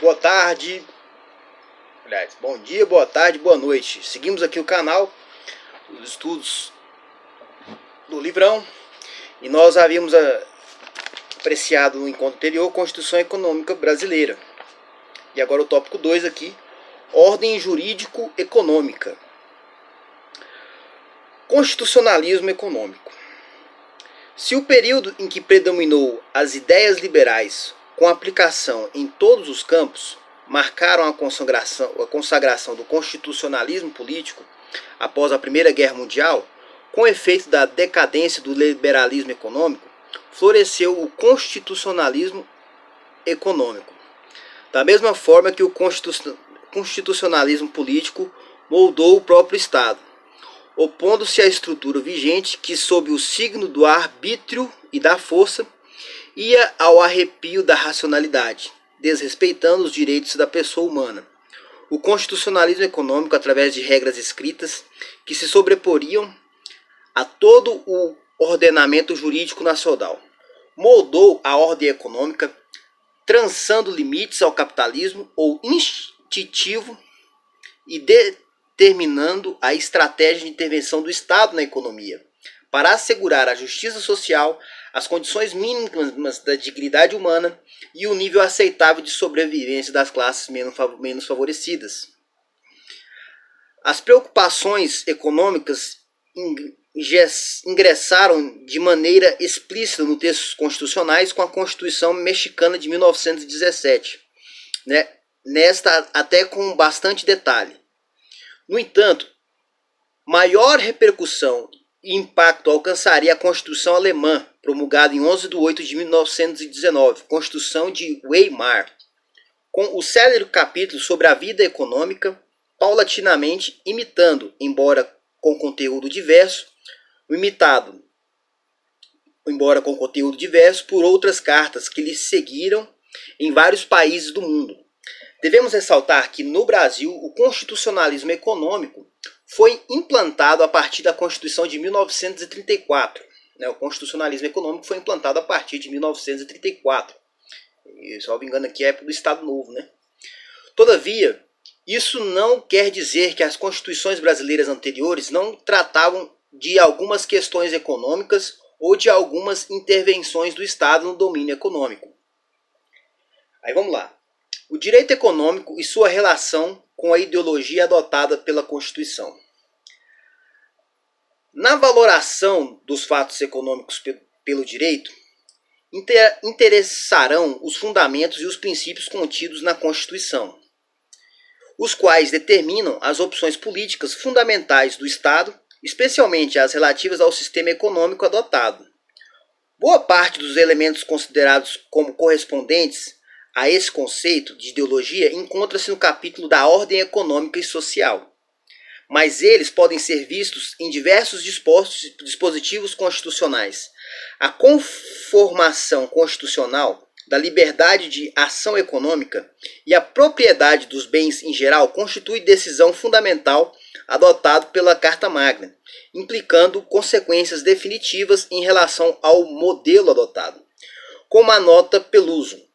Boa tarde, aliás, bom dia, boa tarde, boa noite. Seguimos aqui o canal, os estudos do livrão, e nós havíamos apreciado no encontro anterior Constituição Econômica Brasileira. E agora o tópico 2 aqui, Ordem Jurídico-Econômica. Constitucionalismo econômico. Se o período em que predominou as ideias liberais com aplicação em todos os campos marcaram a consagração do constitucionalismo político após a Primeira Guerra Mundial, com efeito da decadência do liberalismo econômico, floresceu o constitucionalismo econômico. Da mesma forma que o constitucionalismo político moldou o próprio Estado, opondo-se à estrutura vigente que, sob o signo do arbítrio e da força, ia ao arrepio da racionalidade, desrespeitando os direitos da pessoa humana. O constitucionalismo econômico, através de regras escritas que se sobreporiam a todo o ordenamento jurídico nacional, moldou a ordem econômica, trançando limites ao capitalismo ou instintivo e determinando a estratégia de intervenção do Estado na economia, para assegurar a justiça social, as condições mínimas da dignidade humana e o nível aceitável de sobrevivência das classes menos favorecidas. As preocupações econômicas ingressaram de maneira explícita nos textos constitucionais com a Constituição Mexicana de 1917, nesta até com bastante detalhe. No entanto, maior repercussão e impacto alcançaria a Constituição Alemã, promulgada em 11 de 8 de 1919, Constituição de Weimar, com o célere capítulo sobre a vida econômica, paulatinamente imitando, embora com conteúdo diverso, por outras cartas que lhe seguiram em vários países do mundo. Devemos ressaltar que no Brasil o constitucionalismo econômico foi implantado a partir da Constituição de 1934. O constitucionalismo econômico foi implantado a partir de 1934. E, salvo engano, aqui é a época do Estado Novo. Todavia, isso não quer dizer que as constituições brasileiras anteriores não tratavam de algumas questões econômicas ou de algumas intervenções do Estado no domínio econômico. Aí vamos lá. O direito econômico e sua relação com a ideologia adotada pela Constituição. Na valoração dos fatos econômicos pelo direito, interessarão os fundamentos e os princípios contidos na Constituição, os quais determinam as opções políticas fundamentais do Estado, especialmente as relativas ao sistema econômico adotado. Boa parte dos elementos considerados como correspondentes a esse conceito de ideologia encontra-se no capítulo da ordem econômica e social, mas eles podem ser vistos em diversos dispositivos constitucionais. A conformação constitucional da liberdade de ação econômica e a propriedade dos bens em geral constitui decisão fundamental adotado pela Carta Magna, implicando consequências definitivas em relação ao modelo adotado, como anota Peluso.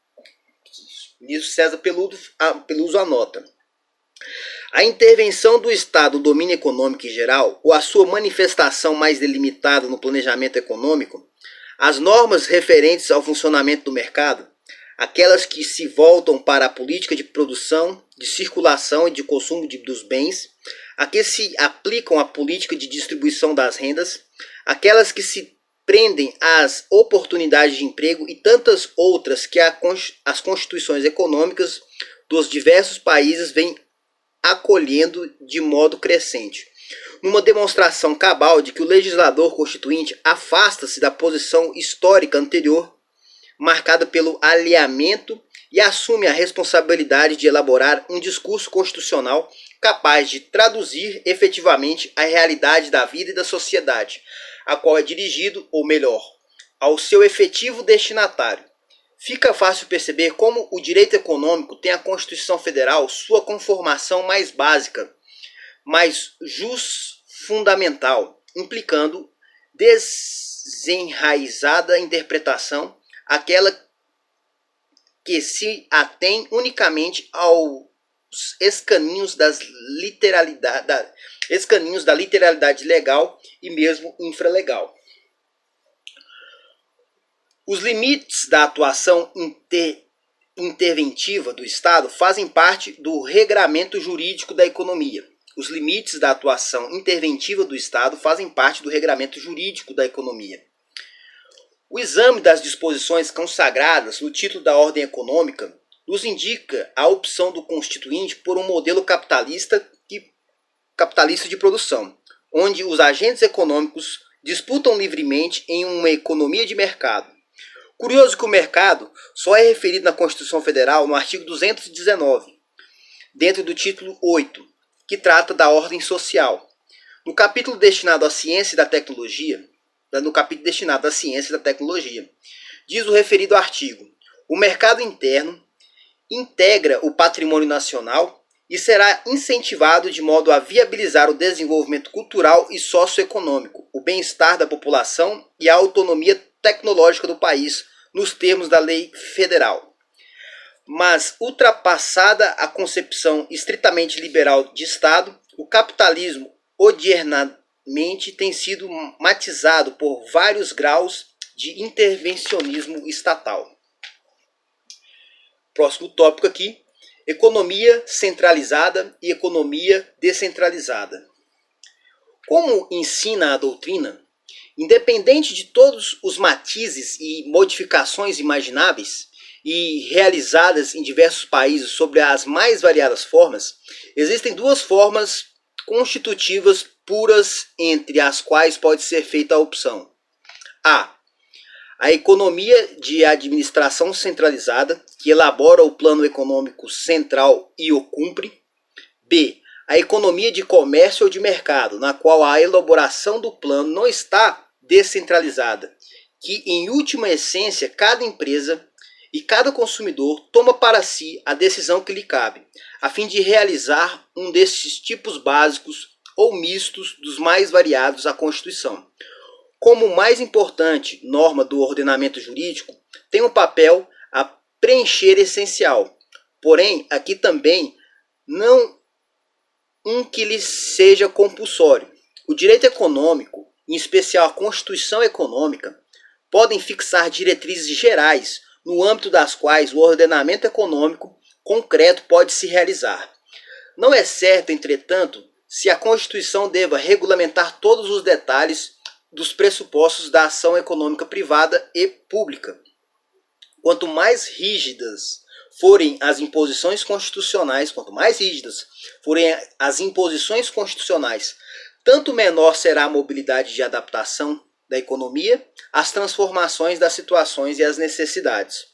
Ministro César Peluso anota. A intervenção do Estado no domínio econômico em geral, ou a sua manifestação mais delimitada no planejamento econômico, as normas referentes ao funcionamento do mercado, aquelas que se voltam para a política de produção, de circulação e de consumo dos bens, a que se aplicam à política de distribuição das rendas, aquelas que se prendem às oportunidades de emprego e tantas outras que as constituições econômicas dos diversos países vêm acolhendo de modo crescente, numa demonstração cabal de que o legislador constituinte afasta-se da posição histórica anterior, marcada pelo alinhamento, e assume a responsabilidade de elaborar um discurso constitucional capaz de traduzir efetivamente a realidade da vida e da sociedade, a qual é dirigido, ou melhor, ao seu efetivo destinatário. Fica fácil perceber como o direito econômico tem a Constituição Federal sua conformação mais básica, mais fundamental, implicando desenraizada interpretação, aquela que se atém unicamente aos escaninhos da literalidade legal e mesmo infralegal. Os limites da atuação interventiva do Estado fazem parte do regramento jurídico da economia. Os limites da atuação interventiva do Estado fazem parte do regramento jurídico da economia. O exame das disposições consagradas no título da ordem econômica nos indica a opção do constituinte por um modelo capitalista de produção, onde os agentes econômicos disputam livremente em uma economia de mercado. Curioso que o mercado só é referido na Constituição Federal no artigo 219, dentro do título 8, que trata da ordem social. No capítulo destinado à ciência e da tecnologia, diz o referido artigo: o mercado interno integra o patrimônio nacional e será incentivado de modo a viabilizar o desenvolvimento cultural e socioeconômico, o bem-estar da população e a autonomia tecnológica do país, nos termos da lei federal. Mas, ultrapassada a concepção estritamente liberal de Estado, o capitalismo odiernamente tem sido matizado por vários graus de intervencionismo estatal. Próximo tópico aqui: economia centralizada e economia descentralizada. Como ensina a doutrina, independente de todos os matizes e modificações imagináveis e realizadas em diversos países sobre as mais variadas formas, existem duas formas constitutivas puras entre as quais pode ser feita a opção: a economia de administração centralizada, que elabora o plano econômico central e o cumpre. B, a economia de comércio ou de mercado, na qual a elaboração do plano não está descentralizada, que em última essência cada empresa e cada consumidor toma para si a decisão que lhe cabe, a fim de realizar um desses tipos básicos ou mistos dos mais variados à Constituição. Como mais importante norma do ordenamento jurídico, tem um papel a preencher essencial, porém aqui também não um que lhe seja compulsório. O direito econômico, em especial a Constituição Econômica, podem fixar diretrizes gerais no âmbito das quais o ordenamento econômico concreto pode se realizar. Não é certo, entretanto, se a Constituição deva regulamentar todos os detalhes dos pressupostos da ação econômica privada e pública. Quanto mais rígidas forem as imposições constitucionais, tanto menor será a mobilidade de adaptação da economia às transformações das situações e às necessidades.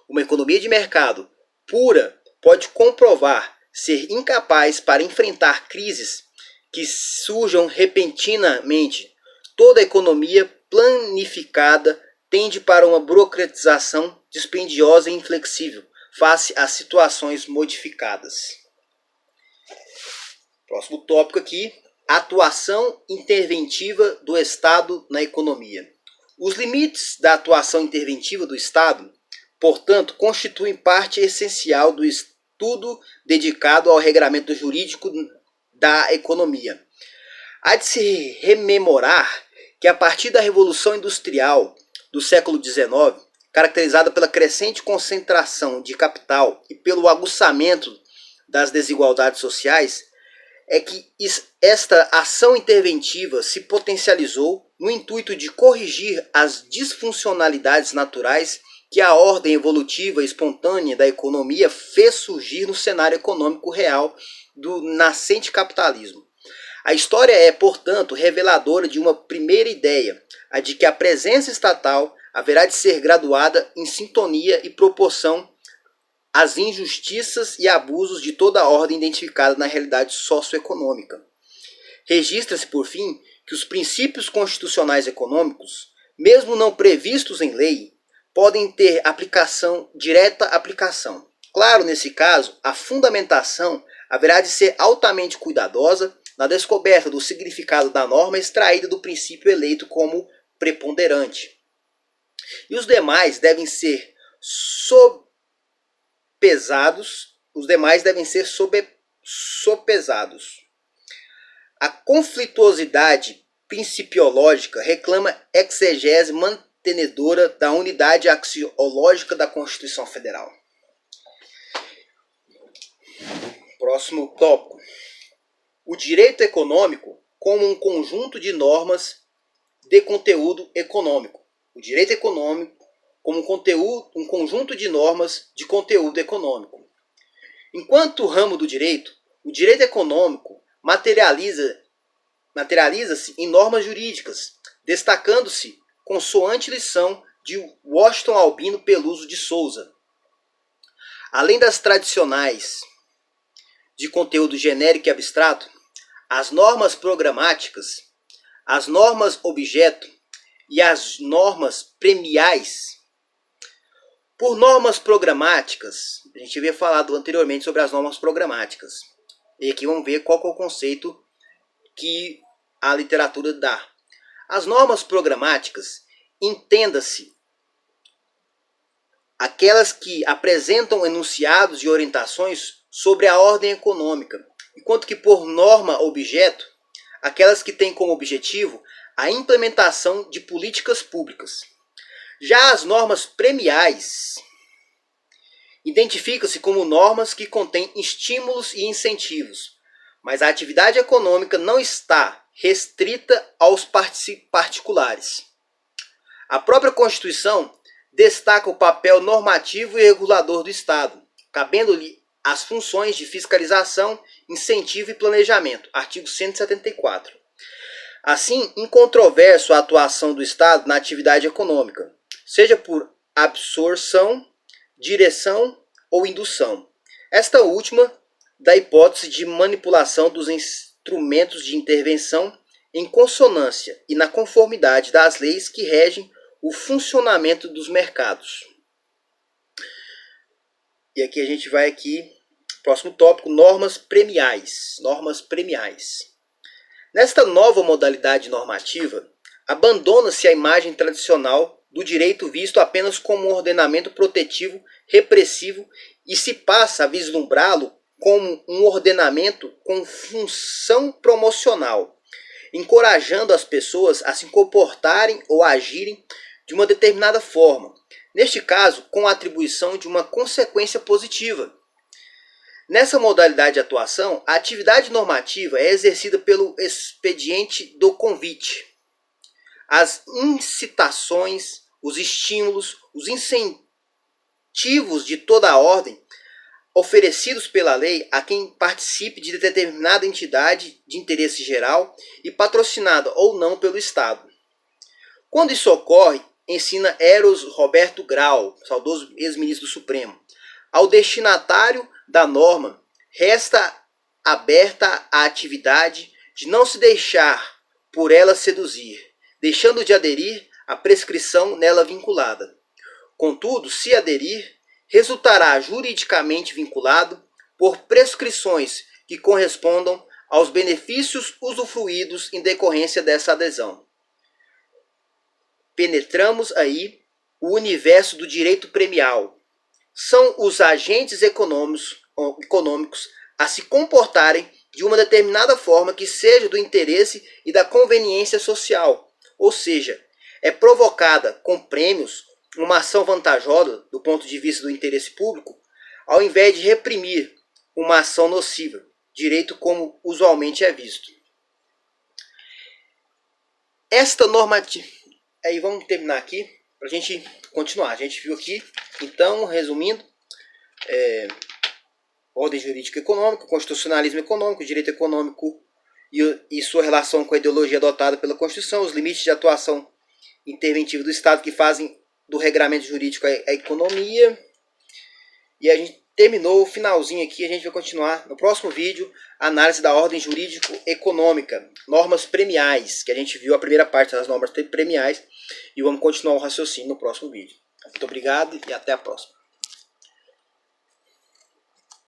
Uma economia de mercado pura pode comprovar ser incapaz para enfrentar crises que surjam repentinamente. Toda economia planificada tende para uma burocratização dispendiosa e inflexível face às situações modificadas. Próximo tópico aqui: atuação interventiva do Estado na economia. Os limites da atuação interventiva do Estado, portanto, constituem parte essencial do estudo dedicado ao regramento jurídico da economia. Há de se rememorar que a partir da Revolução Industrial do século XIX, caracterizada pela crescente concentração de capital e pelo aguçamento das desigualdades sociais, é que esta ação interventiva se potencializou no intuito de corrigir as disfuncionalidades naturais que a ordem evolutiva espontânea da economia fez surgir no cenário econômico real do nascente capitalismo. A história é, portanto, reveladora de uma primeira ideia, a de que a presença estatal haverá de ser graduada em sintonia e proporção às injustiças e abusos de toda a ordem identificada na realidade socioeconômica. Registra-se, por fim, que os princípios constitucionais econômicos, mesmo não previstos em lei, podem ter direta aplicação. Claro, nesse caso, a fundamentação haverá de ser altamente cuidadosa na descoberta do significado da norma extraída do princípio eleito como preponderante. E os demais devem ser pesados, os demais devem ser sopesados. A conflituosidade principiológica reclama exegese mantenedora da unidade axiológica da Constituição Federal. Próximo tópico. O direito econômico como um conjunto de normas de conteúdo econômico. O direito econômico como um conjunto de normas de conteúdo econômico. Enquanto ramo do direito, o direito econômico materializa-se em normas jurídicas, destacando-se consoante lição de Washington Albino Peluso de Souza. Além das tradicionais de conteúdo genérico e abstrato, as normas programáticas, as normas objeto e as normas premiais. Por normas programáticas, a gente havia falado anteriormente sobre as normas programáticas. E aqui vamos ver qual que é o conceito que a literatura dá. As normas programáticas, entenda-se, aquelas que apresentam enunciados e orientações sobre a ordem econômica, enquanto que por norma objeto, aquelas que têm como objetivo a implementação de políticas públicas. Já as normas premiais identificam-se como normas que contêm estímulos e incentivos, mas a atividade econômica não está restrita aos particulares. A própria Constituição destaca o papel normativo e regulador do Estado, cabendo-lhe as funções de fiscalização, incentivo e planejamento. Artigo 174. Assim, incontroverso a atuação do Estado na atividade econômica, seja por absorção, direção ou indução. Esta última da hipótese de manipulação dos instrumentos de intervenção em consonância e na conformidade das leis que regem o funcionamento dos mercados. E aqui a gente vai próximo tópico, normas premiais. Normas premiais. Nesta nova modalidade normativa, abandona-se a imagem tradicional do direito visto apenas como um ordenamento protetivo, repressivo, e se passa a vislumbrá-lo como um ordenamento com função promocional, encorajando as pessoas a se comportarem ou agirem de uma determinada forma, neste caso com a atribuição de uma consequência positiva. Nessa modalidade de atuação, a atividade normativa é exercida pelo expediente do convite. As incitações, os estímulos, os incentivos de toda a ordem oferecidos pela lei a quem participe de determinada entidade de interesse geral e patrocinada ou não pelo Estado. Quando isso ocorre, ensina Eros Roberto Grau, saudoso ex-ministro do Supremo, ao destinatário da norma resta aberta a atividade de não se deixar por ela seduzir, deixando de aderir à prescrição nela vinculada. Contudo, se aderir, resultará juridicamente vinculado por prescrições que correspondam aos benefícios usufruídos em decorrência dessa adesão. Penetramos aí o universo do direito premial. São os agentes econômicos a se comportarem de uma determinada forma que seja do interesse e da conveniência social, ou seja, é provocada com prêmios uma ação vantajosa do ponto de vista do interesse público, ao invés de reprimir uma ação nociva, direito como usualmente é visto. Esta normativa... Aí vamos terminar aqui, para a gente continuar. A gente viu aqui, então, resumindo, ordem jurídica econômica, constitucionalismo econômico, direito econômico e sua relação com a ideologia adotada pela Constituição, os limites de atuação interventiva do Estado que fazem do regramento jurídico a economia. E a gente terminou o finalzinho aqui, a gente vai continuar no próximo vídeo, a análise da ordem jurídico-econômica, normas premiais, que a gente viu a primeira parte das normas premiais, e vamos continuar o raciocínio no próximo vídeo. Muito obrigado e até a próxima.